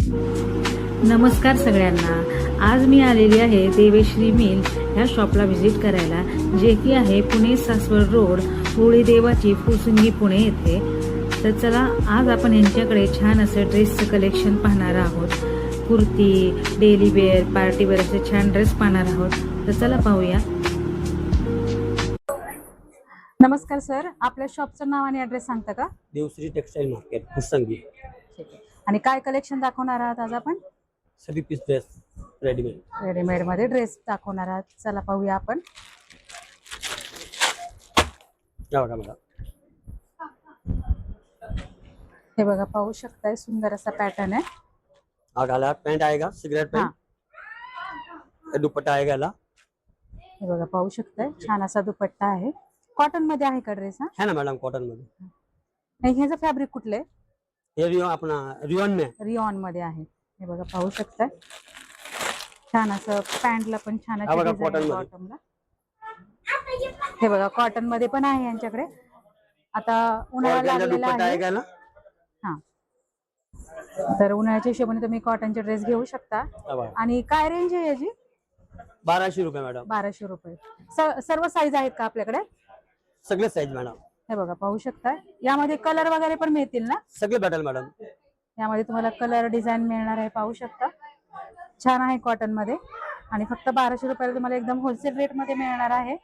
नमस्कार सगळ्यांना। आज मी आलेली आहे देवेश्री मिल ह्या शॉपला व्हिजिट करायला, जे की आहे पुणे सासवड रोड, होळी देवाची फुसुंगी पुणे येथे। तर चला आज आपण यांच्याकडे छान असं ड्रेसचं कलेक्शन पाहणार आहोत। Kurti, daily wear, party wear असे छान ड्रेस पाहणार आहोत। तर चला पाहूया। नमस्कार सर, आपल्या शॉपचं नाव आणि ॲड्रेस सांगता का? देवश्री टेक्सटाइल मार्केट फुसंगी। ठीक आहे। आणि काय कलेक्शन दाखवणार आहात आज आपण? सभी पीस ड्रेस रेडीमेड। रेडीमेड मध्ये ड्रेस दाखवणार आहात। चला पाहूया आपण। या बघा मला हे बघा, पाहू शकताय सुंदर असा पॅटर्न आहे। गला पैंट आएगा, सिगरेट पैंट, दुपट्टा आएगा ला। हे बघा, पाहू शकताय छान असा दुपट्टा आहे। कॉटन मध्ये आहे का ड्रेस? है ना मॅडम, कॉटन मध्ये। नाही, ह्याचं फॅब्रिक कुठलं आहे? हे रिओन अपना रिओन में, रिऑन मध्ये आहे। हे बघा, पाहू शकताय छान असं पॅन्टला पण छान अशी बघा, डिझाइन cotton मध्ये। बॉटमला। हे बघा, कॉटन मध्ये पण आहे यांच्याकडे। आता उन्हाळा लागलेला दुपट्टा आहे। आएगा ना। हा, तर उन्हाळ्याच्या हिशोबाने तुम्ही कॉटनचे ड्रेस घेऊ शकता। आणि काय रेंज आहे याची? 1200 रुपये मॅडम। 1200 रुपये। सर्व साईज आहेत का आपल्याकडे? सगळे साइज मॅडम। हे बघा, पाहू शकता यामध्ये कलर वगैरे पण मिळतील ना? सगळे भेटेल मॅडम। यामध्ये तुम्हाला कलर डिझाइन मिळणार आहे, पाहू शकता छान आहे कॉटन मध्ये। आणि फक्त 1200 रुपयाला तुम्हाला एकदम होलसेल रेट मध्ये मिळणार आहे।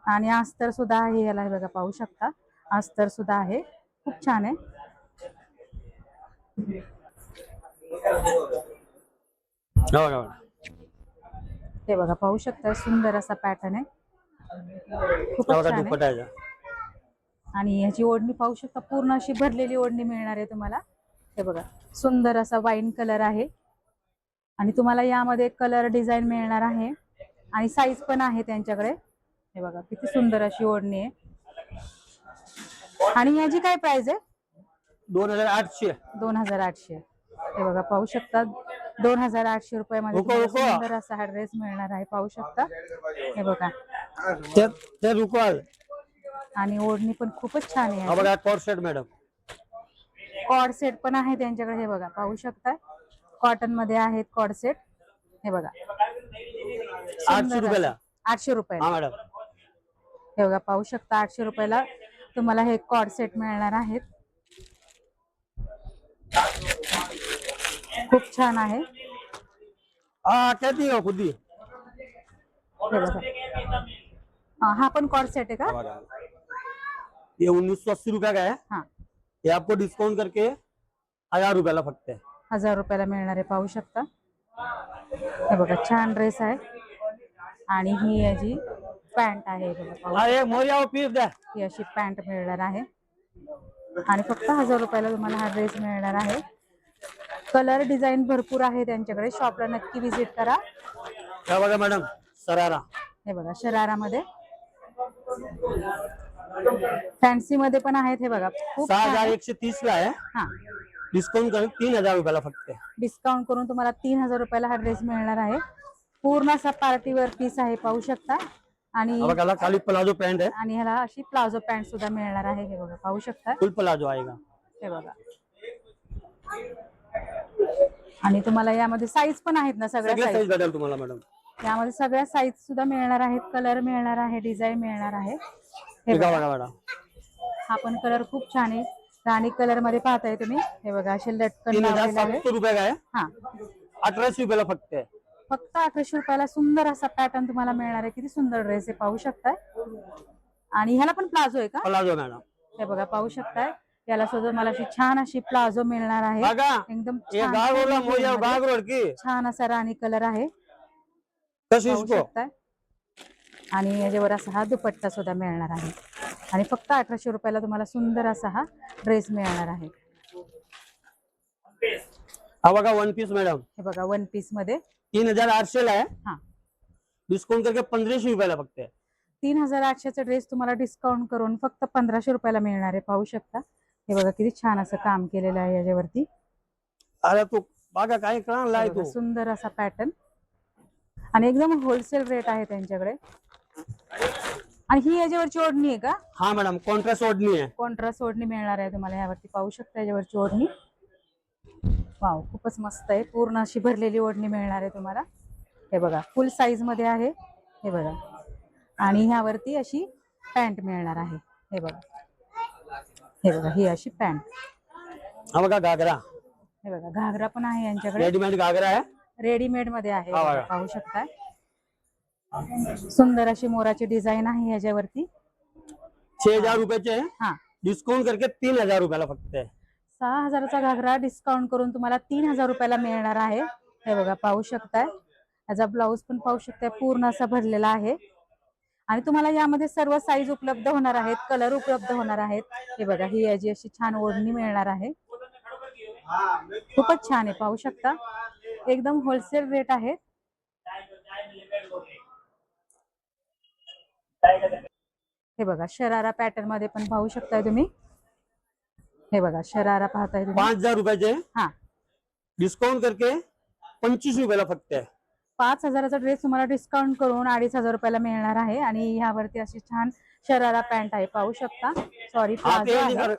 आणि अस्तर सुद्धा आहे याला। हे बघा, पाहू शकता अस्तर सुद्धा आहे, खूप छान आहे। हे बघा, पाहू शकता सुंदर असा पॅटर्न आहे, खूप छान आहे। दुपट्टा आएगा आणि ह्याची ओढणी पाहू शकता, पूर्ण अशी भरलेली ओढणी मिळणार आहे तुम्हाला। हे बघा, सुंदर असा वाईन कलर आहे। आणि तुम्हाला यामध्ये कलर डिझाइन मिळणार आहे आणि साईज पण आहे त्यांच्याकडे। हे बघा, किती सुंदर अशी ओढणी आहे। आणि याची काय प्राइस आहे? 2800। 2800। हे बघा, पाहू शकता 2800 रुपयामध्ये तुम्हाला सुंदर असा हा ड्रेस मिळणार आहे, पाहू शकता। हे बघा, ते रुको। आणि ओढणी पण खूपच छान आहे। बघा, cord set madam, cord set पण आहे त्यांच्याकडे। हे बघा, पाहू शकता कॉटन मध्ये आहेत कॉर्ड सेट। हे बघा, 800 रुपयाला। 800 रुपये। हा मॅडम, हे बघा, पाहू शकता 800 रुपयाला तुम्हाला हे कॉर्ड सेट मिळणार आहेत, खूप छान आहे। कहती हो खुद ही। हे बघा, हा पण कॉर्ड सेट आहे का? ये 1980 रुपया का है। हाँ, ये आपको डिस्काउंट करके 1000 रुपयाला फक्त है। 1000 रुपयाला मिळणार आहे, पाहू शकता। हे बघा, छान ड्रेस आहे। आणि ही याची पॅन्ट आहे। हे बघा, पाहू अरे मोरिया पीस द्या। ही अशी पॅन्ट मिळणार आहे आणि फक्त 1000 रुपयाला तुम्हाला हा ड्रेस मिळणार आहे। कलर डिझाईन भरपूर आहे त्यांच्याकडे, शॉपला नक्की विजिट करा। हे बघा मॅडम, सरारा। हे बघा, शरारामध्ये फॅन्सी मध्ये पण आहेत। हे बघा, खूप छान आहे। 6130 ला है, हा, डिस्काउंट करून 3000 रुपयाला फक्त है। डिस्काउंट करून तुम्हाला 3000 रुपयाला हा ड्रेस मिळणार आहे। पूर्ण असा पार्टी वेअर पीस आहे, पाहू शकता। आणि बघा, खाली प्लाजो पॅन्ट है आणि ह्याला अशी प्लाझो पॅन्ट सुद्धा मिळणार आहे। हे बघा, पाहू शकता। फुल प्लाजो आएगा। हे बघा, आणि तुम्हाला यामध्ये साईज पण आहेत ना? सगळ्या सगळे साईज साइज भेटेल तुम्हाला मॅडम। यामध्ये सगळ्या साईज सुद्धा मिळणार आहेत, कलर मिळणार आहे, डिझाईन मिळणार आहे। हे बघा बघा, मॅडम, हा पण कलर खूप छान आहे, राणी कलर मध्ये पाहताय तुम्ही। हे बघा, असे लटकन लावलेले आहे। 3700 रुपये का है। हा, 1800 रुपयाला फक्त है। फक्त 1800 रुपयाला सुंदर असा पॅटर्न तुम्हाला मिळणार आहे। किती सुंदर ड्रेस आहे, पाहू शकताय। आणि ह्याला पण प्लाझो आहे का? प्लाजो मॅडम, हे बघा, पाहू शकताय याला सुद्धा मला अशी छान अशी प्लाझो मिळणार आहे, बघा एकदम ये छान गागरोला मध्ये मोजा गागरोड की छान असा राणी कलर आहे, कशी पाहू इसको। शकताय। आणि याच्यावर असा हा दुपट्टा सुद्धा मिळणार आहे। आणि फक्त 1800 रुपयाला तुम्हाला सुंदर असा हा ड्रेस मिळणार आहे। हा बघा, वन पीस मॅडम। हे बघा, वन पीस मध्ये 3800 ला है, हा, डिस्काउंट करके 1500 रुपयाला फक्त है। 3800 चा ड्रेस तुम्हाला डिस्काउंट करून फक्त 1500 रुपयाला मिळणार आहे, पाहू शकता। हे बघा, किती छान असं काम केलेलं आहे याच्यावरती। अरे तू बघा काय लाय तू, सुंदर असा पॅटर्न आणि एकदम होलसेल रेट आहे त्यांच्याकडे। आणि ही याच्यावरची ओढणी आहे का? हा मॅडम, कॉन्ट्रास्ट ओढणी आहे। कॉन्ट्रास्ट ओढणी मिळणार आहे तुम्हाला यावरती, पाहू शकता याच्यावरची ओढणी। वाव, खूपच मस्त आहे. पूर्ण अशी भरलेली ओढणी मिळणार आहे तुम्हाला. हे बघा फुल साईज मध्ये आहे. हे बघा, आणि ह्यावरती अशी पॅन्ट मिळणार आहे. हे बघा, हे बघा ही अशी पॅन्ट. हा बघा घागरा, हे बघा घागरा पण आहे यांच्याकडे, रेडीमेड घागरा आहे. रेडीमेड मध्ये आहे. हा बघा, बघा. पाहू शकताय. सुंदर अशी मोराची डिझाईन आहे ह्याच्यावरती. 6,000 रुपयाचे, हा, डिस्काउंट करके 3,000 रुपयाला फक्त आहे. 6,000चा घागरा डिस्काउंट करून तुम्हाला 3,000 रुपयाला मिळणार आहे. हे बघा पाहू शकताय. याचा ब्लाऊज पण पाहू शकताय, पूर्ण असा भरलेला आहे. आणि तुम्हाला यामध्ये सर्व साईज उपलब्ध होणार आहेत, कलर उपलब्ध होणार आहेत. हे बघा ही याची अशी छान ओढणी मिळणार आहे. खूपच छान आहे, पाहू शकता. एकदम होलसेल रेट आहे. हे बघा शरारा पॅटर्न मध्ये पण पाहू शकताय तुम्ही. हे बघा शरारा पाहताय तुम्ही. 5,000 रुपयाचे, हा, डिस्काउंट करके 25 रुपयाला फक्त आहे. 5,000चा ड्रेस तुम्हाला डिस्काउंट करून 2,500 रुपयाला मिळणार आहे. आणि ह्यावरती अशी छान शरारा पॅन्ट आहे, पाहू शकता. सॉरी, हा, ते प्लाझो नाही आहे. कर-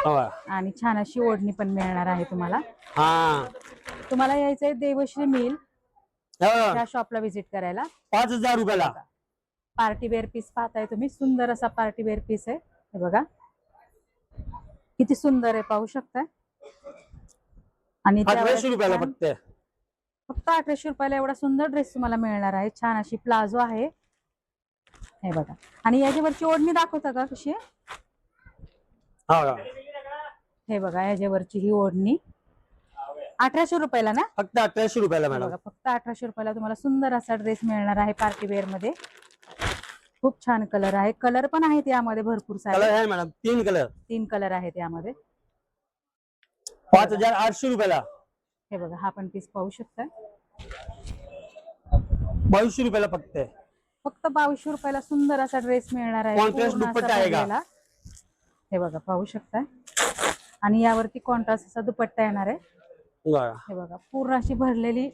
हा. आणि छान अशी ओढणी पण मिळणार आहे तुम्हाला. हा. तुम्हाला यायचंय देवश्री मिल हा. या शॉपला व्हिजिट करायला. 5,000 रुपयाला. पार्टी वेअर पीस पाहताय तुम्ही. सुंदर असा पार्टी वेअर पीस आहे. हे बघा किती सुंदर आहे, पाहू शकताय. आणि 1800 रुपयाला फक्त आहे. फक्त 1800 रुपयाला एवढा सुंदर ड्रेस तुम्हाला मिळणार आहे. छान अशी प्लाझो आहे. हे बघा, आणि याच्यावरची ओढणी दाखवता का कशी आहे? हा बघा. हे बघा याच्यावरची ही ओढणी 1800 रुपयाला ना. फक्त 1800 रुपयाला हे मॅडम. बघा फक्त 1800 रुपयाला तुम्हाला सुंदर असा ड्रेस मिळणार आहे पार्टी वेअर मध्ये. खूप छान कलर आहे. कलर पण आहेत यामध्ये भरपूर कलर सारे. आहे मॅडम, 3 कलर. 3 कलर आहेत यामध्ये. 5,800 रुपयाला. हे बघा हा पण पीस पाहू शकता. 2200 रुपयाला फक्त आहे. फक्त 2200 रुपयाला सुंदर असा ड्रेस मिळणार आहे. कॉन्ट्रास्ट पूर्ण असा दुपट्टा आहे का? भरलेला. हे बघा पाहू शकता. आणि यावरती कॉन्ट्रास्ट असा दुपट्टा येणार आहे. बघा. हे बघा पूर्ण अशी भरलेली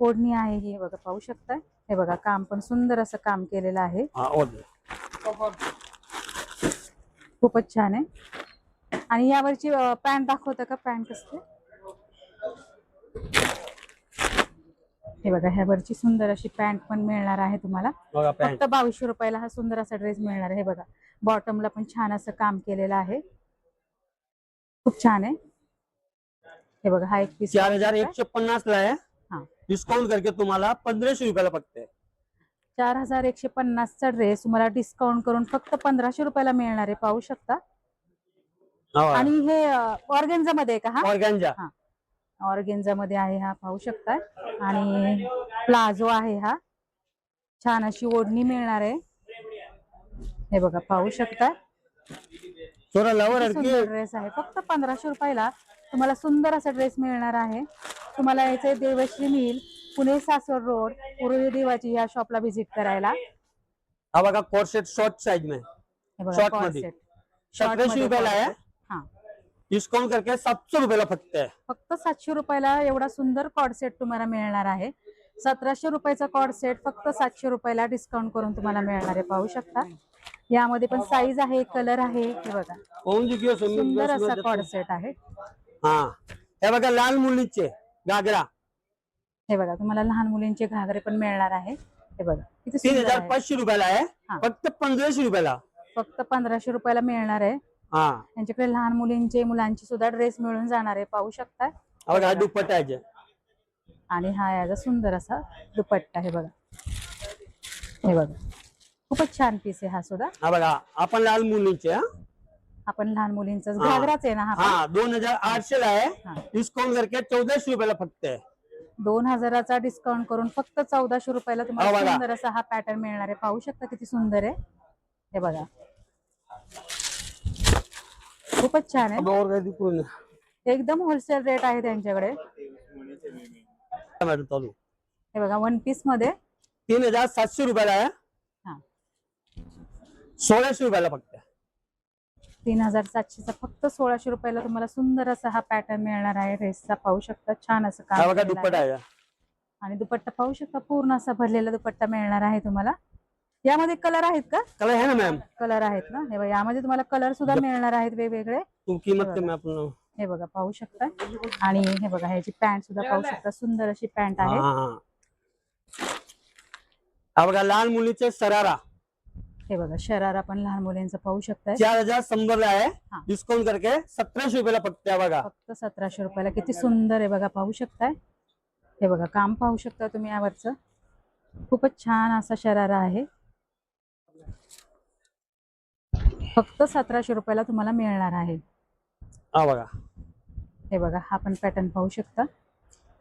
ओढणी आहे ही. हे बघा पाहू शकता. हे बघा काम पण सुंदर असं काम केलेलं आहे. हा, ओके. खूपच छान आहे. आणि यावरची पॅन्ट दाखवता का? पॅन्ट असते हे बघा. ह्यावरची सुंदर अशी पॅन्ट पण मिळणार आहे तुम्हाला. बघा पॅन्ट. फक्त 2200 रुपयाला हा सुंदर असा ड्रेस मिळणार आहे. हे बघा बॉटमला पण छान असं काम केलेलं आहे. खूप छान आहे. हे बघा हा एक पीस 4,150 ला आहे. हा, डिस्काउंट करके तुम्हाला 1500 रुपयाला फक्त आहे. 4,150 चा ड्रेस तुम्हाला डिस्काउंट करून फक्त 1500 रुपयाला मिळणार आहे, पाहू शकता. आणि हे ऑर्गेन्झा मध्ये आहे का? हा ऑर्गेन्झा. हा, ऑर्गेन्झा मध्ये आहे हा, पाहू शकता. आणि प्लाझो आहे हा. छान अशी ओढणी मिळणार आहे. हे बघा पाहू शकता. थोडा लवर सुंदर ड्रेस आहे. फक्त 1500 रुपयाला तुम्हाला सुंदर असा ड्रेस मिळणार आहे. तुम्हाला यायचंय देवश्री मिल, पुणे सासवड रोड, उरुळी देवाची या शॉपला व्हिजिट करायला. हा बघा कोर्सेट शॉर्ट साइज में. हे बघा शॉर्ट कॉर्ड मध्ये सेट. 1700 रुपयाला आहे. हा, डिस्काउंट करके 700 रुपयाला फक्त आहे. फक्त 700 रुपयाला एवढा सुंदर कॉर्ड सेट तुम्हाला मिळणार आहे. 1700 रुपयाचा कॉर्ड सेट फक्त 700 रुपयाला डिस्काउंट करून तुम्हाला मिळणार आहे, पाहू शकता. यामध्ये पण साईज आहे, कलर आहे. हे बघा सुंदर असा कॉर्ड सेट आहे. हा, हे बघा लहान मुलीचे घागरा. हे बघा तुम्हाला लहान मुलींचे घागरे पण मिळणार आहे. हे बघा किती सुंदर आहे. 3,500 रुपयाला आहे. हा. फक्त 1500 रुपयाला. फक्त 1500 रुपयाला मिळणार आहे. हा, यांच्याकडे लहान मुलींचे, मुलांचे सुद्धा ड्रेस मिळून जाणार आहे, पाहू शकता. हा बघा दुपट्टा आहे. आणि हा याचा सुंदर असा दुपट्टा. हे बघा, हे बघा खूपच छान पीस आहे हा सुद्धा. हा बघा आपण लहान मुलींचे. आपण लहान मुलींचा घागराच आहे ना हा? हा, 2,800 ला आहे. हा. डिस्काउंट करके 1400 रुपयाला फक्त आहे. 2000चा डिस्काउंट करून फक्त 1400 रुपयाला तुम्हाला हा बघा. सुंदर असा हा पॅटर्न मिळणार आहे, पाहू शकता किती सुंदर आहे. हे बघा खूपच छान आहे. और काय पूर्ण एकदम होलसेल रेट आहे त्यांच्याकडे. मॅडम चालू. हे बघा वन पीस मध्ये 3,700 रुपयाला आहे. हा, 1600 रुपयाला फक्त आहे. 3,700चा फक्त 1600 रुपयाला तुम्हाला सुंदर असा हा पॅटर्न मिळणार आहे ड्रेसचा, पाहू शकता. छान असं हा काम बघा केलेलं दुपट्टा आहे. आहे. आणि दुपट्टा पाहू शकता, पूर्ण असा भरलेला दुपट्टा मिळणार आहे तुम्हाला. यामध्ये कलर आहेत का? कलर है ना मॅम? कलर आहेत ना. हे बघा यामध्ये तुम्हाला कलर सुद्धा मिळणार आहेत वेगवेगळे. तुम कीमत के मैं अपना हे बघा पाहू शकता. आणि हे बघा ह्याची पॅन्ट सुद्धा पाहू शकता, सुंदर अशी पॅन्ट आहे. हा बघा लहान मुलीचे सरारा, हे बघा शरारा पण लहान मुलांचं पाहू शकताय. 4100 ला आहे, हा. डिस्काउंट करके 1700 रुपयाला फक्त आहे बघा. फक्त 1700 रुपयाला. किती सुंदर आहे बघा, पाहू शकताय. हे बघा काम पाहू शकता तुम्ही यावरचं, खूपच छान असा शरारा आहे. फक्त 1700 रुपयाला तुम्हाला मिळणार आहे. हा बघा हे बघा हा पण पॅटर्न पाहू शकता.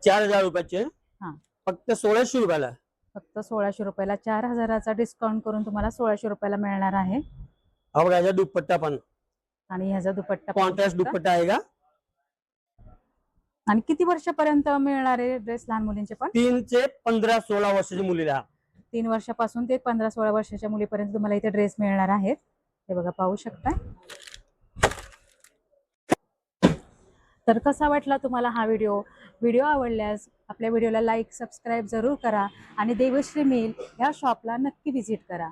4000 रुपयाचे, हा फक्त 1600 रुपयाला. फक्त 1600 रुपयाला. 4000चा डिस्काउंट करून तुम्हाला 1600 रुपयाला मिळणार आहे. हा बघा याचा दुपट्टा पण, आणि ह्याचा दुपट्टा पाहू कॉन्ट्रास्ट शकता. दुपट्टा आहे का. आणि किती वर्षापर्यंत मिळणार आहे ड्रेस लहान मुलींचे पण? 3 ते 15-16 वर्षाच्या मुलीला. 3 वर्षापासून ते 15-16 वर्षाच्या मुलीपर्यंत तुम्हाला इथे ड्रेस मिळणार आहेत. हे बघा पाहू शकता. तर कसा वाटला तुम्हाला हा व्हिडिओ? व्हिडिओ आवडल्यास आपल्या व्हिडिओला लाईक सबस्क्राईब जरूर करा आणि देवश्री मिल ह्या शॉपला नक्की व्हिजिट करा.